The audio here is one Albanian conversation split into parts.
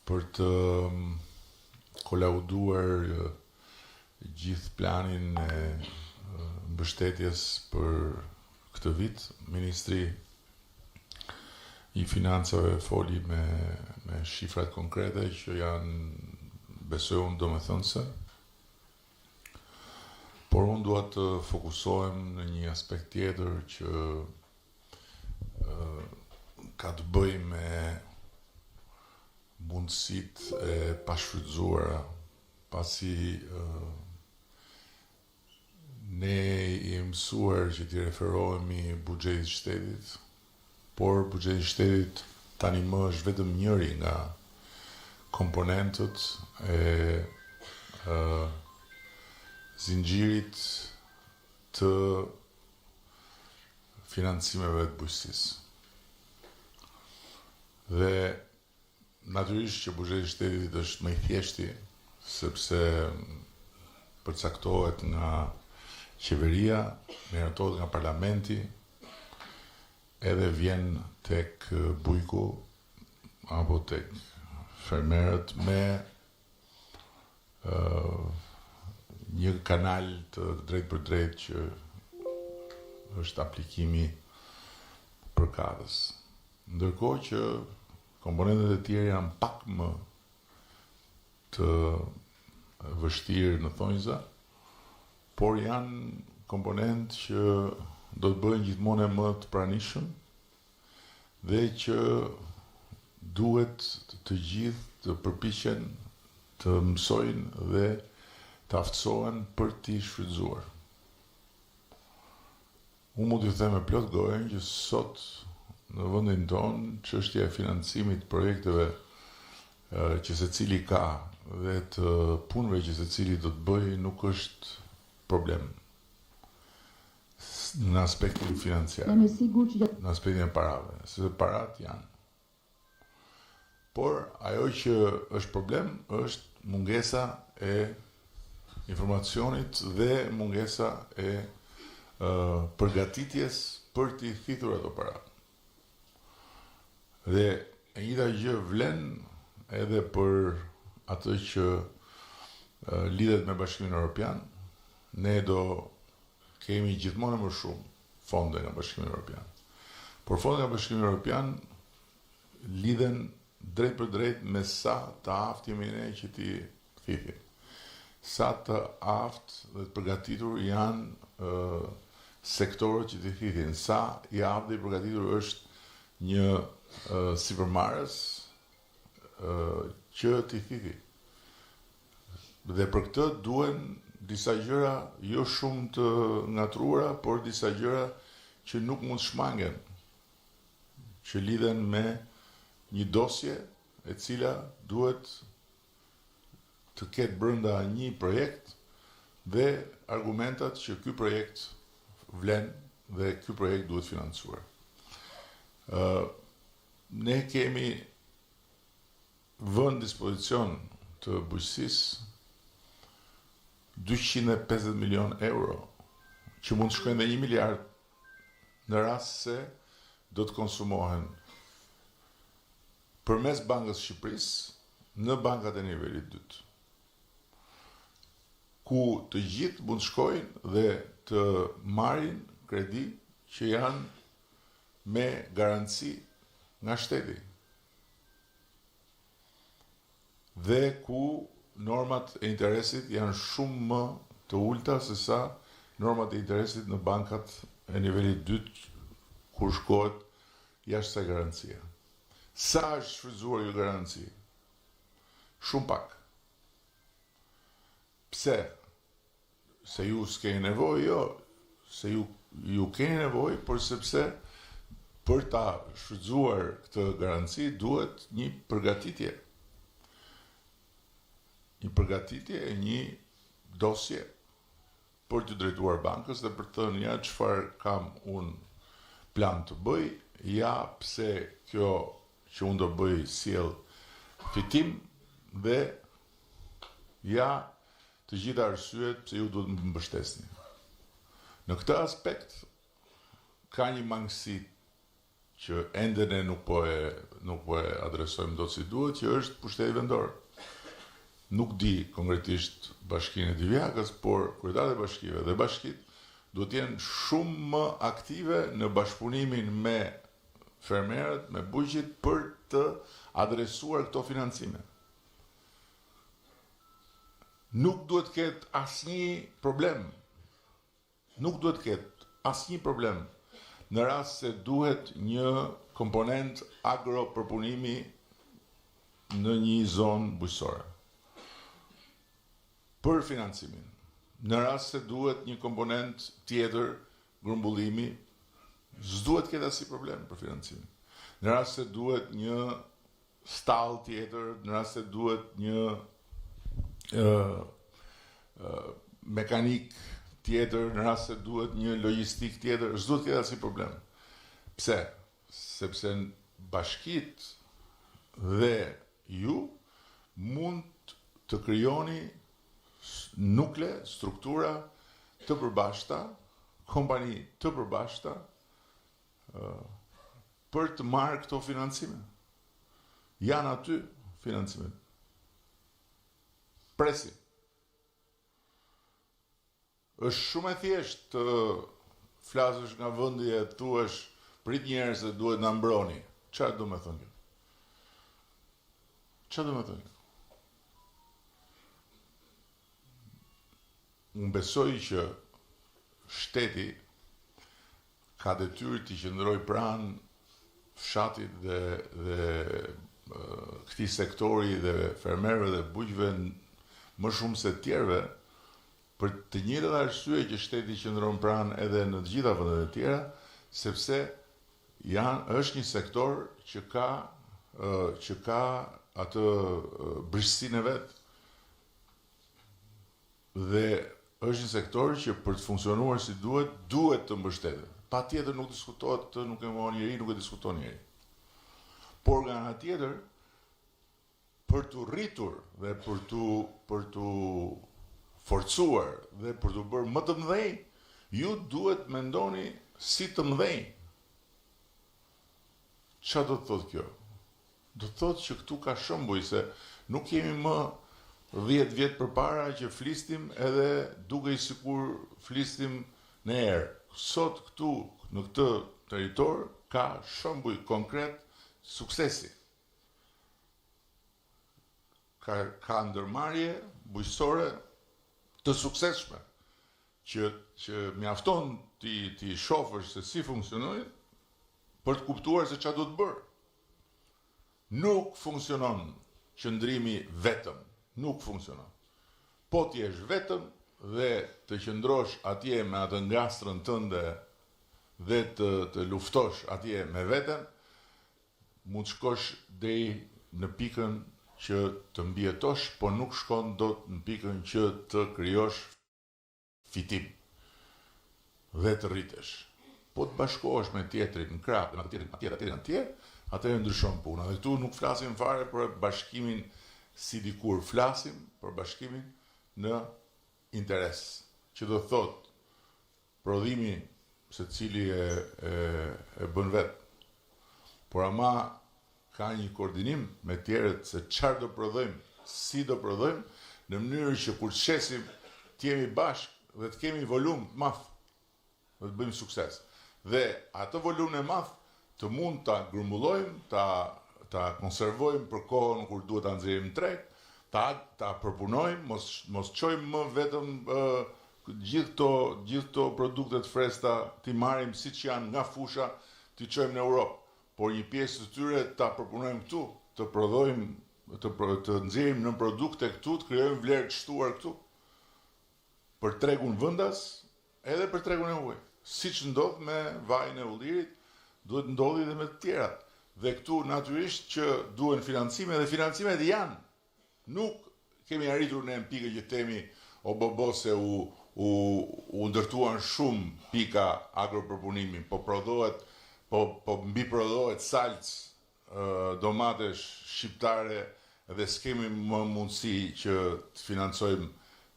për të kolauduar gjithë planin e mbështetjes për këtë vit. Ministri i Financave foli me shifrat konkrete që janë, besoj unë, domethënëse. Por unë dua të fokusohem në një aspekt tjetër që ka të bëjë me mundësitë e pashfrytzuara, pasi ne i mësuar që t'i referohemi buxhetit shtetit, por buxheti shtetit tani më është vetëm njëri nga komponentët e zinxhirit të financimeve të bujqësisë. Dhe natyrisht që buxheti i shtetit është më i thjeshti, sepse përcaktohet nga qeveria, meritohet nga parlamenti, edhe vjen tek bujku apo tek fermerët me një kanal të drejt për drejt që është aplikimi përkatës. Ndërkohë që komponentët e tjerë janë pak më të vështirë në thonjza, por janë komponentë që do të bëhen gjithmonë më të pranishëm dhe që duhet të gjithë të përpiqen të mësojnë dhe të aftësohen për t'i shfrytzuar. Unë mund t'ju them me plot gojën që sot në vendin tonë çështja e financimit të projekteve që secili ka dhe të punëve që secili do të bëjë nuk është problem në aspektin financiar, në aspektin e parave, sepse parat janë. Por ajo që është problem është mungesa e informacionit dhe mungesa e përgatitjes për t'i thithur ato para. Dhe e njëjta gjë vlen edhe për atë që lidhet me Bashkimin Evropian. Ne do kemi gjithmonë më shumë fonde nga Bashkimi Evropian. Por fondet nga Bashkimi Evropian lidhen drejt për drejt me sa të aftë jemi ne që t'i thithim. Sa të aftë dhe të përgatitur janë sektorët që t'i thithin. Sa i aftë dhe i përgatitur është një sipërmarrës që t'i thithi. Dhe për këtë duhen disa gjëra jo shumë të ngatruara, por disa gjëra që nuk mund shmangen, që lidhen me një dosje e cila duhet të ketë brenda një projekt dhe argumentat që ky projekt vlen dhe ky projekt duhet financuar. Ne kemi vënë dispozicion të bujqësisë 250 milion euro, që mund të shkojnë dhe 1 miliard në rast se do të konsumohen përmes Bankës së Shqipërisë në bankat e nivelit 2, ku të gjithë mund të shkojnë dhe të marrin kredi që janë me garanci nga shteti. Dhe ku normat e interesit janë shumë më të ulta se sa normat e interesit në bankat e nivelit 2 kur shkohet jashtë sa garancia. Sa është shfrytzuar ju garanci? Shumë pak. Pse? Se ju s'keni nevojë? Jo. Se ju keni nevojë, por sepse për ta shfrytzuar këtë garanci duhet një përgatitje. Një përgatitje e një dosje për të drejtuar bankës dhe për të thënë ja çfarë kam unë plan të bëj, ja pse kjo që unë do bëj sjell fitim dhe ja të gjitha arsyet pse ju duhet më mbështesni. Në këtë aspekt ka një mangësi që ende ne nuk po e adresojmë dot si duhet, që është pushteti vendor. Nuk di konkretisht Bashkinë e Divjakës, por kryetarët e bashkive dhe bashkitë duhet të jenë shumë më aktive në bashkëpunimin me fermerët, me bujqit, për të adresuar këto financime. Nuk duhet të ketë asnjë problem. Nuk duhet të ketë asnjë problem në rast se duhet një komponent agropërpunimi në një zonë bujqësore. Për financimin. Në rast se duhet një komponent tjetër, grumbullimi, s'duhet ketë asnjë problem për financimin. Në rast se duhet një stall tjetër, në rast se duhet një mekanik tjetër, në rast se duhet një logjistik tjetër, s'duhet ketë asnjë problem. Pse? Sepse bashkitë dhe ju mund të krijoni nukle, struktura të përbashkëta, kompani të përbashkëta për të marrë këto financime. Janë aty financimet. Presim. Është shumë e thjeshtë të flasësh nga vendi e thuash prit njerëz se duhet na mbroni. Çfarë do të thonë kjo? Çfarë do të thonë? Unë besoj që shteti ka detyrë të qëndrojë pranë fshatit dhe këtij sektori dhe fermerëve dhe bujqëve më shumë se tjerëve, për të njëjtën arsye që shteti qëndron pranë edhe në të gjitha vendet e tjera, sepse është një sektor që ka atë brishësinë e vet. Dhe është një sektor që për të funksionuar si duhet të mbështetet. Patjetër nuk diskutohet, nuk e mohon njeri, nuk e diskuton njeri. Por nga ana tjetër, për të rritur dhe për të forcuar dhe për të bërë më të mëdhenj, ju duhet mendoni si të mëdhenj. Çfarë do të thotë kjo? Do të thotë që këtu ka shembuj se nuk kemi më 10 vjet përpara që flistim edhe duke sikur flistim në erë. Sot këtu në këtë territor ka shembuj konkret suksesi. Ka ndërmarrje bujqësore të suksesshme që mjafton ti shohësh se si funksionojnë për të kuptuar se çfarë do të bërë. Nuk funksionon qëndrimi vetëm. Nuk funksionon. Po ti jesh vetëm dhe të qëndrosh atje me atë ngastrën tënde dhe të luftosh atje me veten, mund shkosh deri në pikën që të mbjetosh, po nuk shkon dot në pikën që të krijosh fitim dhe të rritesh. Po të bashkohesh me tjetrin në krah, me tjetrin atje, atëherë ndryshon puna. Dhe këtu nuk flasim fare për bashkimin si dikur, flasim për bashkimin në interes, që do thot prodhimi se cili e bën vet. Por ama ka një koordinim me tjerët se çfarë do prodhojmë, si do prodhojmë, në mënyrë që kur shesim të jemi bashkë dhe të kemi volum të madh, dhe të bëjmë sukses. Dhe atë volum e madh të mund ta grumbullojmë, ta konservojmë për kohën kur duhet ta nxjerrim në treg, ta përpunojmë, mos çojmë më vetëm gjithë këto produkte të freskëta, ti marrim siç janë nga fusha, ti çojmë në Europë, por një pjesë të tyre ta përpunojmë këtu, të prodhojmë, të nxjerrim në produkte këtu, të krijojmë vlerë të shtuar këtu. Për tregun vendas, edhe për tregun e huaj. Siç ndodh me vajin e ullirit, duhet ndodhi edhe me të tjerat. Dhe këtu natyrisht që duhen financime dhe financimet janë. Nuk kemi arritur në pikë që themi o se u ndërtuan shumë pika agropërpunimi, po mbi prodhohet salcë, domatesh shqiptare dhe s'kemi më mundësi që të financojmë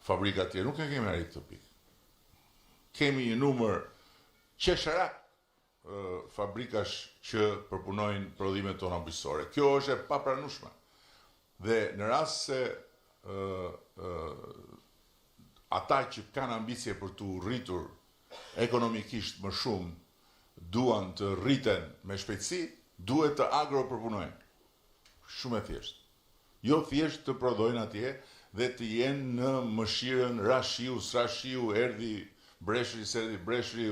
fabrikat tjera. Nuk e kemi arritur të pikë. Kemi një numër qesharak fabrikash që përpunojnë prodhimet tona bujqësore. Kjo është e papranueshme. Dhe në rast se ata që kanë ambicie për të rritur ekonomikisht më shumë duan të rriten me shpejtësi, duhet të agropërpunojnë. Shumë e thjeshtë. Jo thjesht të prodhojnë atje dhe të jenë në mëshirën rashiu, s'rashiu, erdhi breshri, s'erdhi breshri,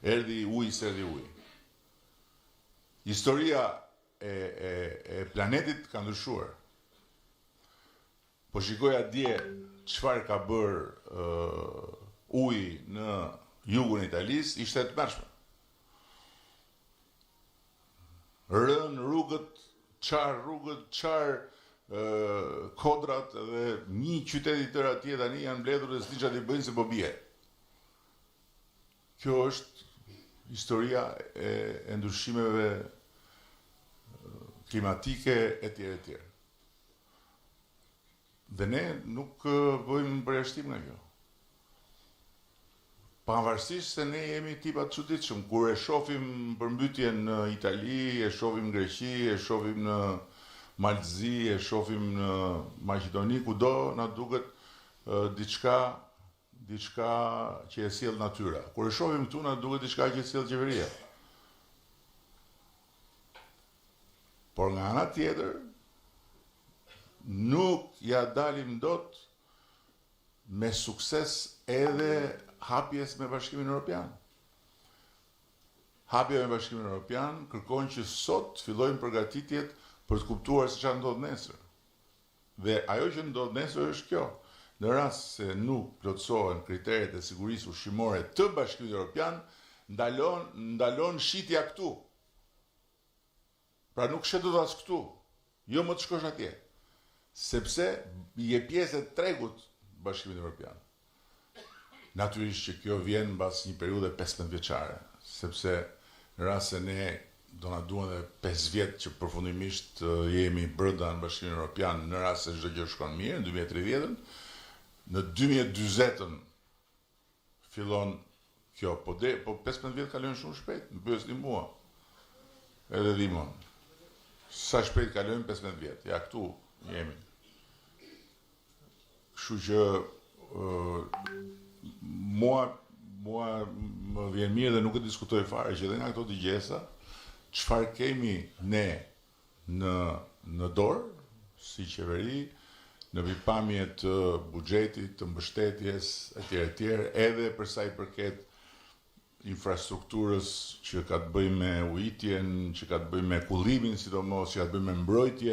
erdhi uji, s'erdhi uji. Historia e planetit ka ndryshuar. Po shikoja dje çfarë ka bërë uji në jugun e Italisë, ishte të mërshme. Rënë rrugët, qarë kodrat dhe një qytet i tërë atje tani janë mbledhur dhe s'di çfarë i bëjnë se po bie. Kjo është historia e ndryshimeve klimatike etj. Dhe ne nuk bëjmë përjashtim nga kjo. Pavarësisht se ne jemi tipa të çuditshëm, kur e shohim përmbytjen në Itali, e shohim në Greqi, e shohim në Malzi, e shohim në Maqedoni, kudo na duket diçka që e sjell natyra. Kur e shohim këtu na duket diçka që e sjell qeveria. Por nga ana tjetër, nuk ja dalim dot me sukses edhe hapjes me Bashkimin Evropian. Hapja me Bashkimin Evropian kërkon që sot fillojnë përgatitjet për të kuptuar se çfarë ndodh nesër. Dhe ajo që ndodh nesër është kjo. Në rast se nuk plotësohen kriteret e sigurisë ushqimore të Bashkimit Evropian, ndalon shitja këtu. Pra nuk shetet as këtu. Jo më të shkosh atje. Sepse je pjesë e tregut Bashkimit Evropian. Natyrisht që kjo vjen mbas një periudhe 15 vjeçare, sepse në rast se ne do na duan edhe 5 vjet që përfundimisht jemi brenda në Bashkimin Evropian, në rast se çdo gjë shkon mirë, në 2030-ën, në 2040-ën fillon kjo, po 15 vjet kalojnë shumë shpejt, më pyesni mua. Edhe Dimon. Sa shpejt kalojnë 15 vjet? Ja këtu jemi. Kështu që mua më vjen mirë dhe nuk e diskutoj fare që edhe nga këto dëgjesa, çfarë kemi ne në dorë, si qeveri, në pikpamje të buxhetit, të mbështetjes, etj, edhe për sa i përket infrastrukturës që ka të bëjë me ujitjen, që ka të bëjë me kullimin, sidomos që ka të bëjë me mbrojtjen,